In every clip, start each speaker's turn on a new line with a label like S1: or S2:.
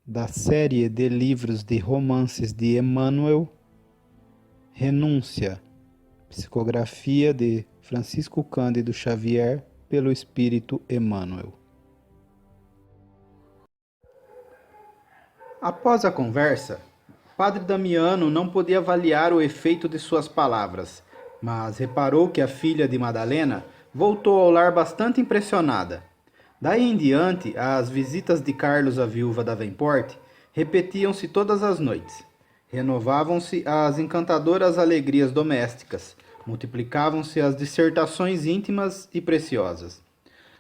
S1: da série de livros de romances de Emmanuel, Renúncia, psicografia de Francisco Cândido Xavier, pelo Espírito Emmanuel. Após a conversa, Padre Damiano não podia avaliar o efeito de suas palavras, mas reparou que a filha de Madalena voltou ao lar bastante impressionada. Daí em diante, as visitas de Carlos à viúva Davenport repetiam-se todas as noites. Renovavam-se as encantadoras alegrias domésticas, multiplicavam-se as dissertações íntimas e preciosas.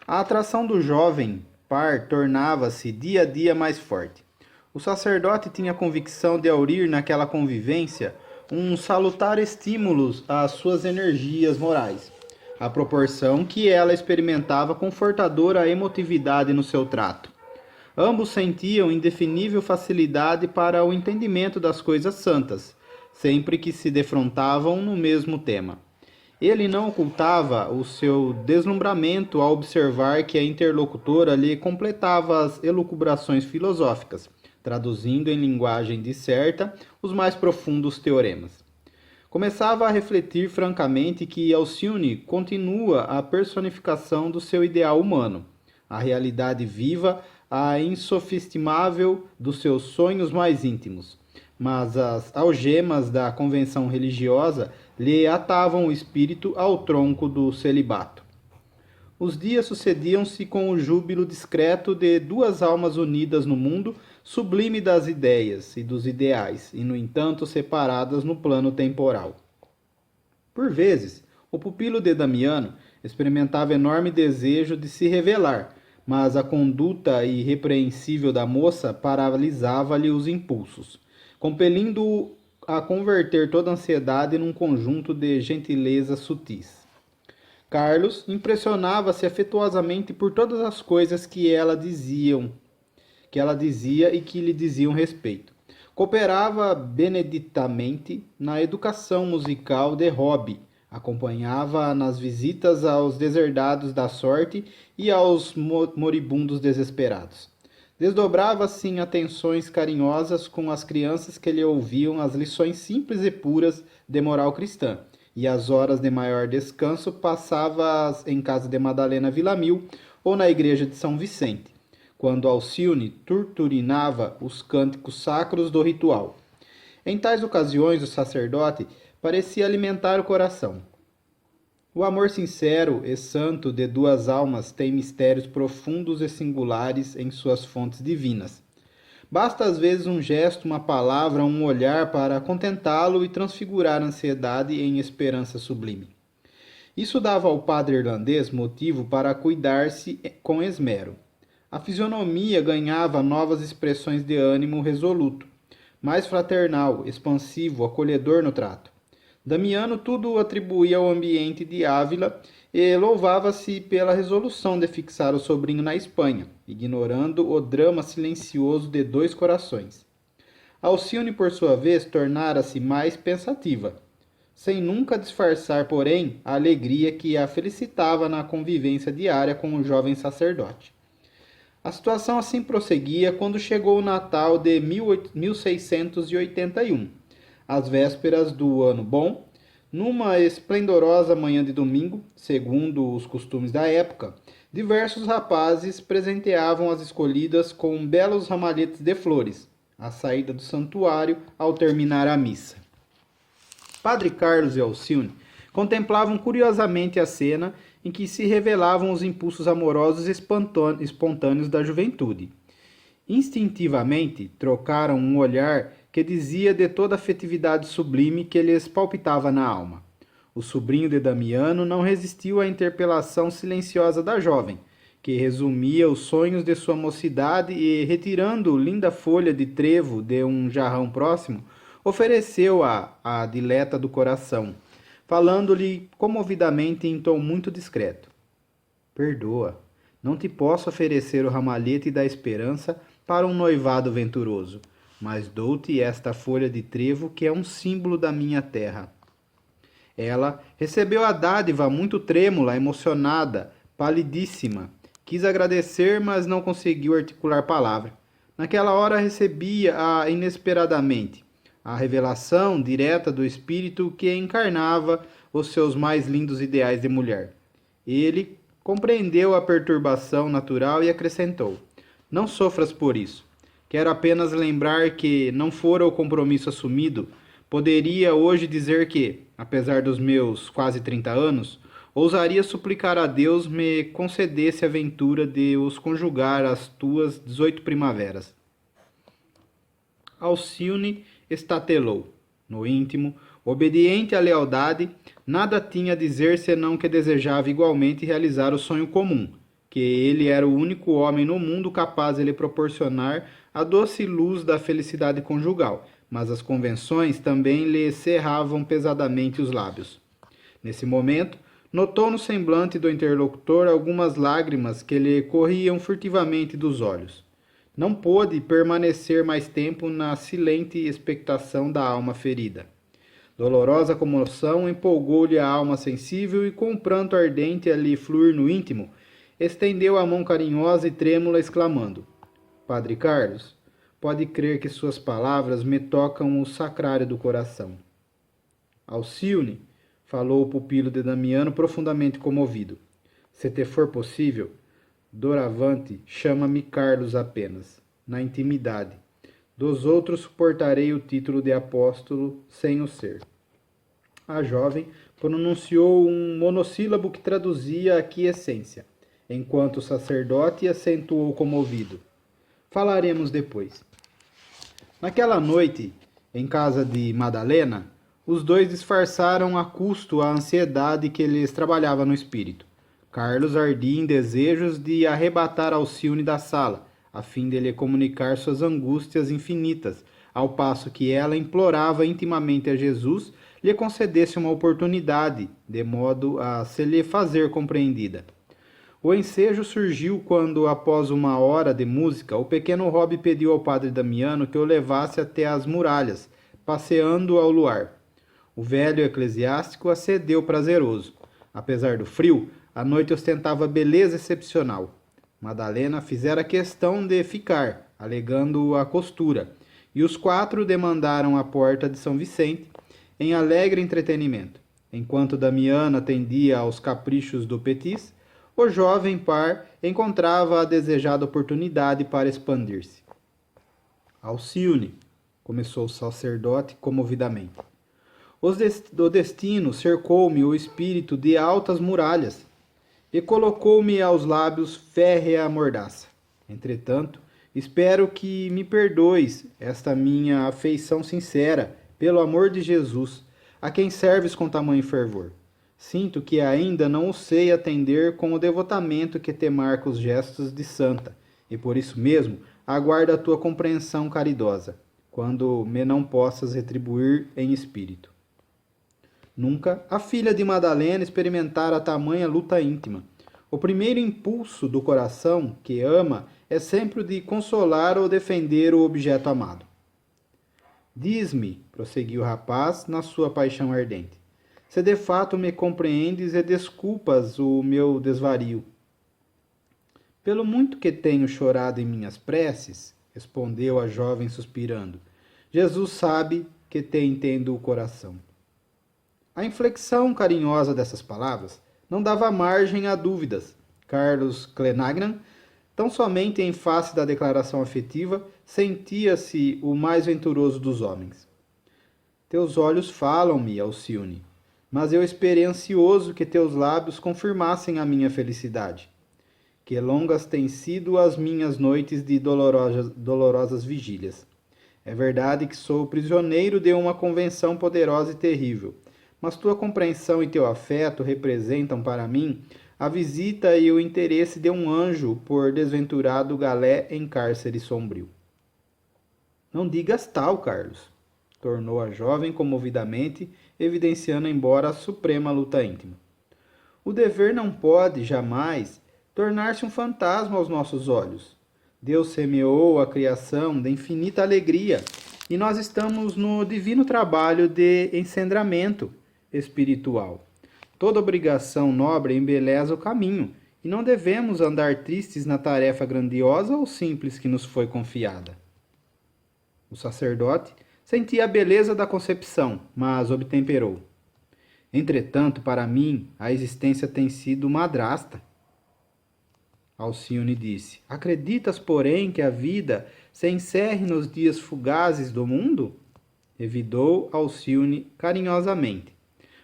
S1: A atração do jovem par tornava-se dia a dia mais forte. O sacerdote tinha a convicção de aurir naquela convivência um salutar estímulo às suas energias morais, à proporção que ela experimentava confortadora emotividade no seu trato. Ambos sentiam indefinível facilidade para o entendimento das coisas santas, sempre que se defrontavam no mesmo tema. Ele não ocultava o seu deslumbramento ao observar que a interlocutora lhe completava as elucubrações filosóficas, traduzindo em linguagem discerta os mais profundos teoremas. Começava a refletir francamente que Alcione continua a personificação do seu ideal humano, a realidade viva, a insofistimável dos seus sonhos mais íntimos. Mas as algemas da convenção religiosa lhe atavam o espírito ao tronco do celibato. Os dias sucediam-se com o júbilo discreto de duas almas unidas no mundo sublime das ideias e dos ideais, e no entanto separadas no plano temporal. Por vezes, o pupilo de Damiano experimentava enorme desejo de se revelar, mas a conduta irrepreensível da moça paralisava-lhe os impulsos, compelindo-o a converter toda a ansiedade num conjunto de gentilezas sutis. Carlos impressionava-se afetuosamente por todas as coisas que ela dizia e que lhe diziam respeito. Cooperava beneditamente na educação musical de Robbie, acompanhava nas visitas aos deserdados da sorte e aos moribundos desesperados. Desdobrava-se em atenções carinhosas com as crianças que lhe ouviam as lições simples e puras de moral cristã, e as horas de maior descanso passava-as em casa de Madalena Villamil ou na igreja de São Vicente, quando Alcione turturinava os cânticos sacros do ritual. Em tais ocasiões, o sacerdote parecia alimentar o coração. O amor sincero e santo de duas almas tem mistérios profundos e singulares em suas fontes divinas. Basta às vezes um gesto, uma palavra, um olhar para contentá-lo e transfigurar a ansiedade em esperança sublime. Isso dava ao padre irlandês motivo para cuidar-se com esmero. A fisionomia ganhava novas expressões de ânimo resoluto, mais fraternal, expansivo, acolhedor no trato. Damiano tudo atribuía ao ambiente de Ávila e louvava-se pela resolução de fixar o sobrinho na Espanha, ignorando o drama silencioso de dois corações. Alcione, por sua vez, tornara-se mais pensativa, sem nunca disfarçar, porém, a alegria que a felicitava na convivência diária com o jovem sacerdote. A situação assim prosseguia quando chegou o Natal de 1681, às vésperas do Ano Bom. Numa esplendorosa manhã de domingo, segundo os costumes da época, diversos rapazes presenteavam as escolhidas com belos ramalhetes de flores, à saída do santuário ao terminar a missa. Padre Carlos e Alcione contemplavam curiosamente a cena em que se revelavam os impulsos amorosos espontâneos da juventude. Instintivamente trocaram um olhar que dizia de toda a afetividade sublime que lhes palpitava na alma. O sobrinho de Damiano não resistiu à interpelação silenciosa da jovem, que resumia os sonhos de sua mocidade e, retirando linda folha de trevo de um jarrão próximo, ofereceu-a à dileta do coração, falando-lhe comovidamente em tom muito discreto. Perdoa, não te posso oferecer o ramalhete da esperança para um noivado venturoso, mas dou-te esta folha de trevo que é um símbolo da minha terra. Ela recebeu a dádiva muito trêmula, emocionada, palidíssima. Quis agradecer, mas não conseguiu articular palavra. Naquela hora recebia inesperadamente a revelação direta do Espírito que encarnava os seus mais lindos ideais de mulher. Ele compreendeu a perturbação natural e acrescentou: Não sofras por isso. Quero apenas lembrar que não fora o compromisso assumido. Poderia hoje dizer que, apesar dos meus quase 30 anos, ousaria suplicar a Deus me concedesse a ventura de os conjugar às tuas 18 primaveras. Alcione estatelou. No íntimo, obediente à lealdade, nada tinha a dizer senão que desejava igualmente realizar o sonho comum, que ele era o único homem no mundo capaz de lhe proporcionar a doce luz da felicidade conjugal, mas as convenções também lhe cerravam pesadamente os lábios. Nesse momento, notou no semblante do interlocutor algumas lágrimas que lhe corriam furtivamente dos olhos. Não pôde permanecer mais tempo na silente expectação da alma ferida. Dolorosa comoção empolgou-lhe a alma sensível e, com um pranto ardente a lhe fluir no íntimo, estendeu a mão carinhosa e trêmula, exclamando: Padre Carlos, pode crer que suas palavras me tocam o sacrário do coração. Alcione, falou o pupilo de Damiano profundamente comovido, se te for possível, doravante chama-me Carlos apenas, na intimidade. Dos outros suportarei o título de apóstolo sem o ser. A jovem pronunciou um monossílabo que traduzia a quiescência, enquanto o sacerdote acentuou comovido: Falaremos depois. Naquela noite, em casa de Madalena, os dois disfarçaram a custo a ansiedade que lhes trabalhava no espírito. Carlos ardia em desejos de arrebatar Alcione da sala, a fim de lhe comunicar suas angústias infinitas, ao passo que ela implorava intimamente a Jesus lhe concedesse uma oportunidade, de modo a se lhe fazer compreendida. O ensejo surgiu quando, após uma hora de música, o pequeno Rob pediu ao padre Damiano que o levasse até as muralhas, passeando ao luar. O velho eclesiástico acedeu prazeroso. Apesar do frio, a noite ostentava beleza excepcional. Madalena fizera questão de ficar, alegando a costura, e os quatro demandaram a porta de São Vicente, em alegre entretenimento. Enquanto Damiano atendia aos caprichos do Petis, o jovem par encontrava a desejada oportunidade para expandir-se. Alcione, começou o sacerdote comovidamente, o destino cercou-me o espírito de altas muralhas e colocou-me aos lábios férrea mordaça. Entretanto, espero que me perdoes esta minha afeição sincera, pelo amor de Jesus, a quem serves com tamanho fervor. Sinto que ainda não o sei atender com o devotamento que te marca os gestos de santa, e por isso mesmo aguardo a tua compreensão caridosa, quando me não possas retribuir em espírito. Nunca a filha de Madalena experimentara tamanha luta íntima. O primeiro impulso do coração que ama é sempre o de consolar ou defender o objeto amado. Diz-me, prosseguiu o rapaz na sua paixão ardente, se de fato me compreendes e desculpas o meu desvario. Pelo muito que tenho chorado em minhas preces, respondeu a jovem suspirando, Jesus sabe que te entendo o coração. A inflexão carinhosa dessas palavras não dava margem a dúvidas. Carlos Clenagnan, tão somente em face da declaração afetiva, sentia-se o mais venturoso dos homens. Teus olhos falam-me, Alcione, mas eu esperei ansioso que teus lábios confirmassem a minha felicidade. Que longas têm sido as minhas noites de dolorosas vigílias. É verdade que sou prisioneiro de uma convenção poderosa e terrível, mas tua compreensão e teu afeto representam para mim a visita e o interesse de um anjo por desventurado galé em cárcere sombrio. Não digas tal, Carlos, tornou a jovem comovidamente, evidenciando embora a suprema luta íntima. O dever não pode, jamais, tornar-se um fantasma aos nossos olhos. Deus semeou a criação de infinita alegria, e nós estamos no divino trabalho de encendramento espiritual. Toda obrigação nobre embeleza o caminho, e não devemos andar tristes na tarefa grandiosa ou simples que nos foi confiada. O sacerdote sentia a beleza da concepção, mas obtemperou. Entretanto, para mim, a existência tem sido madrasta. Alcione disse: Acreditas, porém, que a vida se encerre nos dias fugazes do mundo? Revidou Alcione carinhosamente.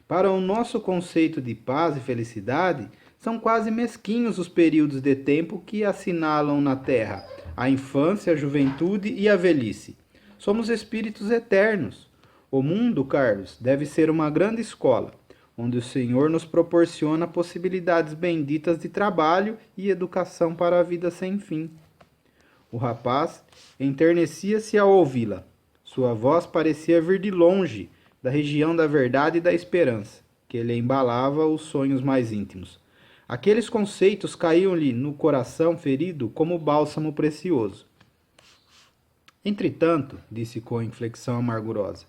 S1: Para o nosso conceito de paz e felicidade, são quase mesquinhos os períodos de tempo que assinalam na Terra a infância, a juventude e a velhice. Somos espíritos eternos. O mundo, Carlos, deve ser uma grande escola, onde o Senhor nos proporciona possibilidades benditas de trabalho e educação para a vida sem fim. O rapaz enternecia-se ao ouvi-la. Sua voz parecia vir de longe, da região da verdade e da esperança, que lhe embalava os sonhos mais íntimos. Aqueles conceitos caíam-lhe no coração ferido como bálsamo precioso. Entretanto, disse com inflexão amargurosa,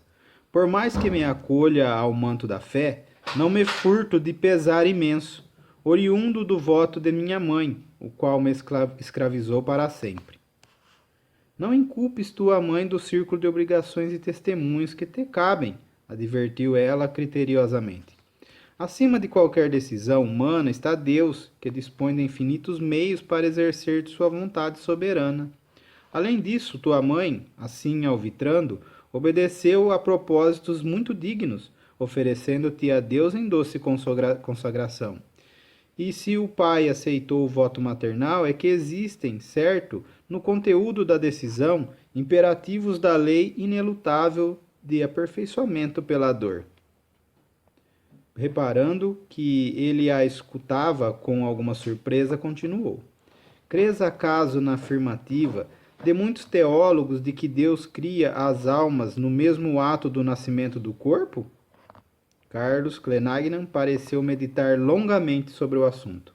S1: por mais que me acolha ao manto da fé, não me furto de pesar imenso, oriundo do voto de minha mãe, o qual me escravizou para sempre. Não inculpes tua mãe do círculo de obrigações e testemunhos que te cabem, advertiu ela criteriosamente. Acima de qualquer decisão humana está Deus, que dispõe de infinitos meios para exercer sua vontade soberana. Além disso, tua mãe, assim alvitrando, obedeceu a propósitos muito dignos, oferecendo-te a Deus em doce consagração. E se o pai aceitou o voto maternal, é que existem, certo, no conteúdo da decisão, imperativos da lei inelutável de aperfeiçoamento pela dor. Reparando que ele a escutava com alguma surpresa, continuou. Crês acaso na afirmativa de muitos teólogos de que Deus cria as almas no mesmo ato do nascimento do corpo? Carlos Clenagnan pareceu meditar longamente sobre o assunto.